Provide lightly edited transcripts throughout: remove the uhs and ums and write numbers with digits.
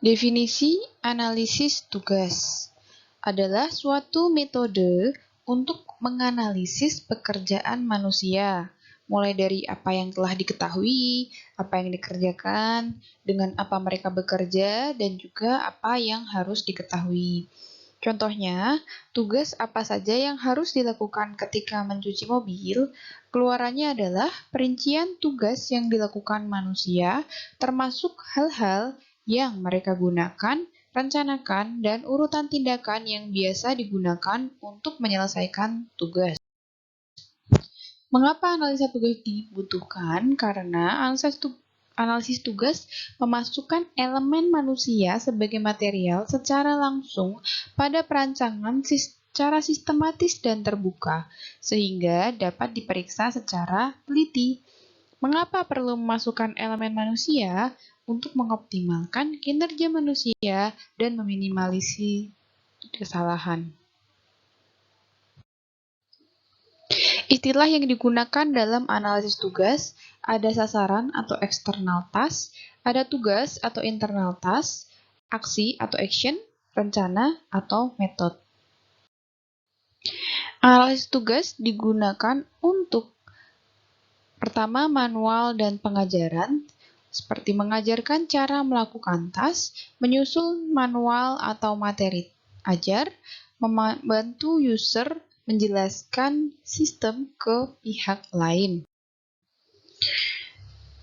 Definisi analisis tugas adalah suatu metode untuk menganalisis pekerjaan manusia, mulai dari apa yang telah diketahui, apa yang dikerjakan, dengan apa mereka bekerja, dan juga apa yang harus diketahui. Contohnya, tugas apa saja yang harus dilakukan ketika mencuci mobil, keluarannya adalah perincian tugas yang dilakukan manusia, termasuk hal-hal yang mereka gunakan, rencanakan, dan urutan tindakan yang biasa digunakan untuk menyelesaikan tugas. Mengapa analisa tugas dibutuhkan? Karena analisis tugas memasukkan elemen manusia sebagai material secara langsung pada perancangan secara sistematis dan terbuka, sehingga dapat diperiksa secara teliti. Mengapa perlu memasukkan elemen manusia? Untuk mengoptimalkan kinerja manusia dan meminimalisir kesalahan. Istilah yang digunakan dalam analisis tugas, ada sasaran atau external task, ada tugas atau internal task, aksi atau action, rencana atau method. Analisis tugas digunakan untuk pertama manual dan pengajaran, seperti mengajarkan cara melakukan task, menyusun manual atau materi ajar, membantu user menjelaskan sistem ke pihak lain,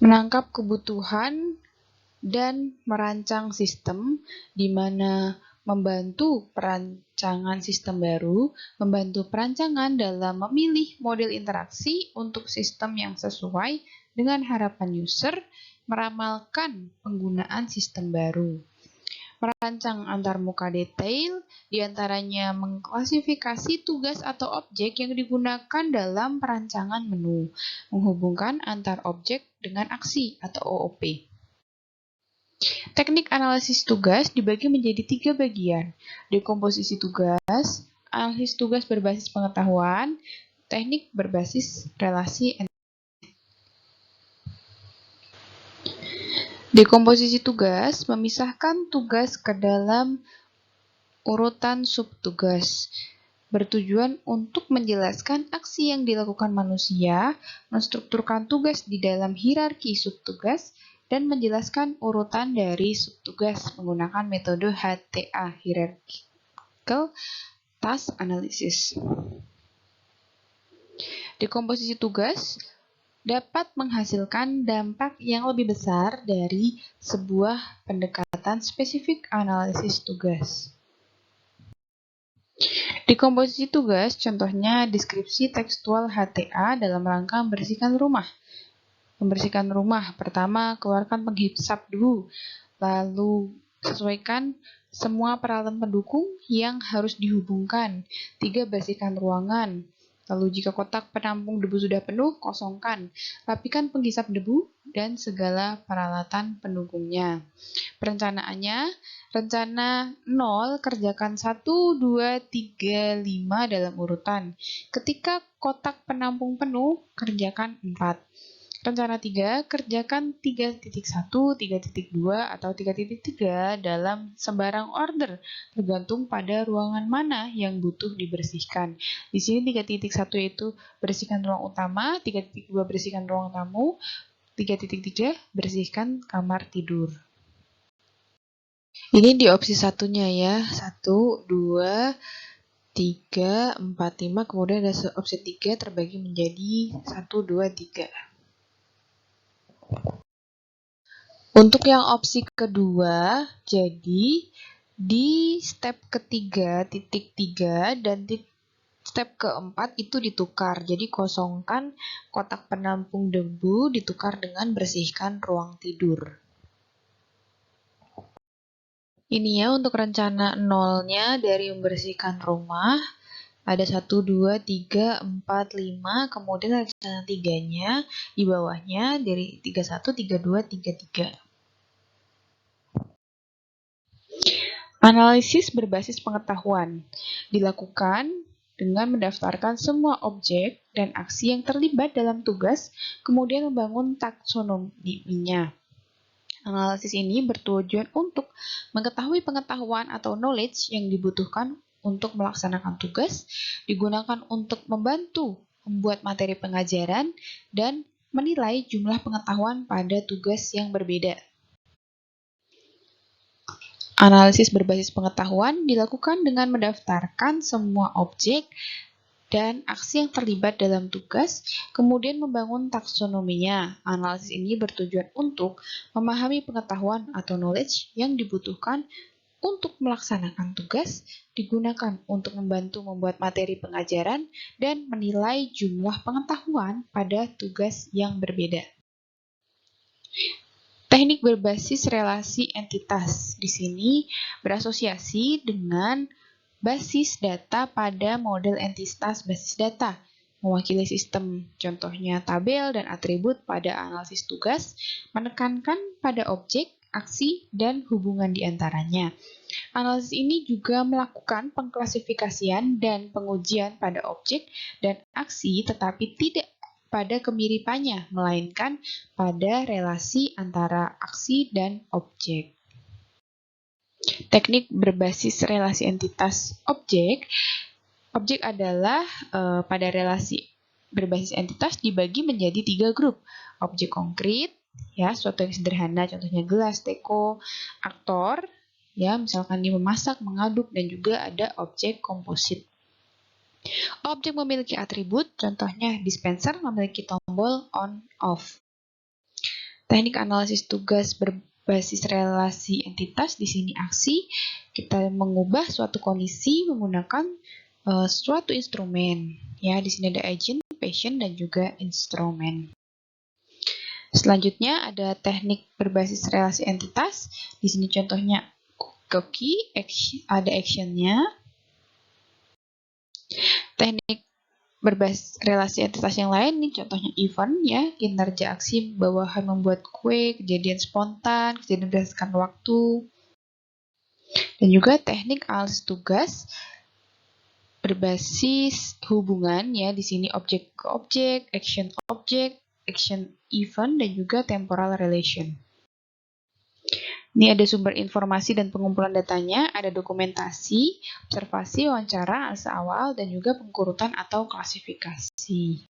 menangkap kebutuhan dan merancang sistem, di mana membantu perancangan sistem baru, membantu perancangan dalam memilih model interaksi untuk sistem yang sesuai dengan harapan user, meramalkan penggunaan sistem baru. Merancang antarmuka detail, diantaranya mengklasifikasi tugas atau objek yang digunakan dalam perancangan menu, menghubungkan antar objek dengan aksi atau OOP. Teknik analisis tugas dibagi menjadi 3 bagian: dekomposisi tugas, analisis tugas berbasis pengetahuan, teknik berbasis relasi. Dekomposisi tugas memisahkan tugas ke dalam urutan subtugas, bertujuan untuk menjelaskan aksi yang dilakukan manusia, menstrukturkan tugas di dalam hierarki subtugas, dan menjelaskan urutan dari subtugas menggunakan metode HTA, Hierarchical Task Analysis. Dekomposisi tugas dapat menghasilkan dampak yang lebih besar dari sebuah pendekatan spesifik analisis tugas. Dekomposisi tugas, contohnya deskripsi tekstual HTA dalam rangka membersihkan rumah. Membersihkan rumah, pertama keluarkan penghisap debu, lalu sesuaikan semua peralatan pendukung yang harus dihubungkan. 3. Bersihkan ruangan. Lalu jika kotak penampung debu sudah penuh, kosongkan. Rapikan penghisap debu dan segala peralatan pendukungnya. Perencanaannya, rencana 0, kerjakan 1, 2, 3, 5 dalam urutan. Ketika kotak penampung penuh, kerjakan 4. Rencana 3, kerjakan 3.1, 3.2, atau 3.3 dalam sembarang order, tergantung pada ruangan mana yang butuh dibersihkan. Di sini 3.1 yaitu bersihkan ruang utama, 3.2 bersihkan ruang tamu, 3.3 bersihkan kamar tidur. Ini di opsi satunya ya, 1, 2, 3, 4, 5, kemudian ada opsi 3 terbagi menjadi 1, 2, 3. Untuk yang opsi kedua, jadi di step ketiga, titik 3, dan step keempat itu ditukar. Jadi kosongkan kotak penampung debu, ditukar dengan bersihkan ruang tidur. Ini ya untuk rencana 0-nya dari membersihkan rumah. Ada 1, 2, 3, 4, 5, kemudian rencana 3-nya di bawahnya dari 31, 32, 33. Analisis berbasis pengetahuan dilakukan dengan mendaftarkan semua objek dan aksi yang terlibat dalam tugas, kemudian membangun taksonominya. Analisis ini bertujuan untuk mengetahui pengetahuan atau knowledge yang dibutuhkan untuk melaksanakan tugas, digunakan untuk membantu membuat materi pengajaran, dan menilai jumlah pengetahuan pada tugas yang berbeda. Analisis berbasis pengetahuan dilakukan dengan mendaftarkan semua objek dan aksi yang terlibat dalam tugas, kemudian membangun taksonominya. Analisis ini bertujuan untuk memahami pengetahuan atau knowledge yang dibutuhkan untuk melaksanakan tugas, digunakan untuk membantu membuat materi pengajaran, dan menilai jumlah pengetahuan pada tugas yang berbeda. Teknik berbasis relasi entitas di sini berasosiasi dengan basis data pada model entitas basis data, mewakili sistem, contohnya tabel dan atribut pada analisis tugas, menekankan pada objek, aksi, dan hubungan di antaranya. Analisis ini juga melakukan pengklasifikasian dan pengujian pada objek dan aksi, tetapi tidak pada kemiripannya, melainkan pada relasi antara aksi dan objek. Teknik berbasis relasi entitas objek. Objek adalah pada relasi berbasis entitas dibagi menjadi 3 grup. Objek konkret, ya, suatu yang sederhana, contohnya gelas, teko, aktor, ya, misalkan dia memasak, mengaduk, dan juga ada objek komposit. Objek memiliki atribut, contohnya dispenser memiliki tombol on/off. Teknik analisis tugas berbasis relasi entitas di sini aksi. Kita mengubah suatu kondisi menggunakan suatu instrumen. Ya, di sini ada agent, patient, dan juga instrumen. Selanjutnya ada teknik berbasis relasi entitas. Di sini contohnya cookie, ada actionnya. Teknik berbasis relasi entitas yang lain nih, contohnya event, ya, kinerja aksi bawahan membuat kue, kejadian spontan, kejadian berdasarkan waktu. Dan juga teknik analisis tugas berbasis hubungan, ya, di sini objek ke objek, action event, dan juga temporal relation. Ini ada sumber informasi dan pengumpulan datanya, ada dokumentasi, observasi, wawancara, analisis awal, dan juga pengurutan atau klasifikasi.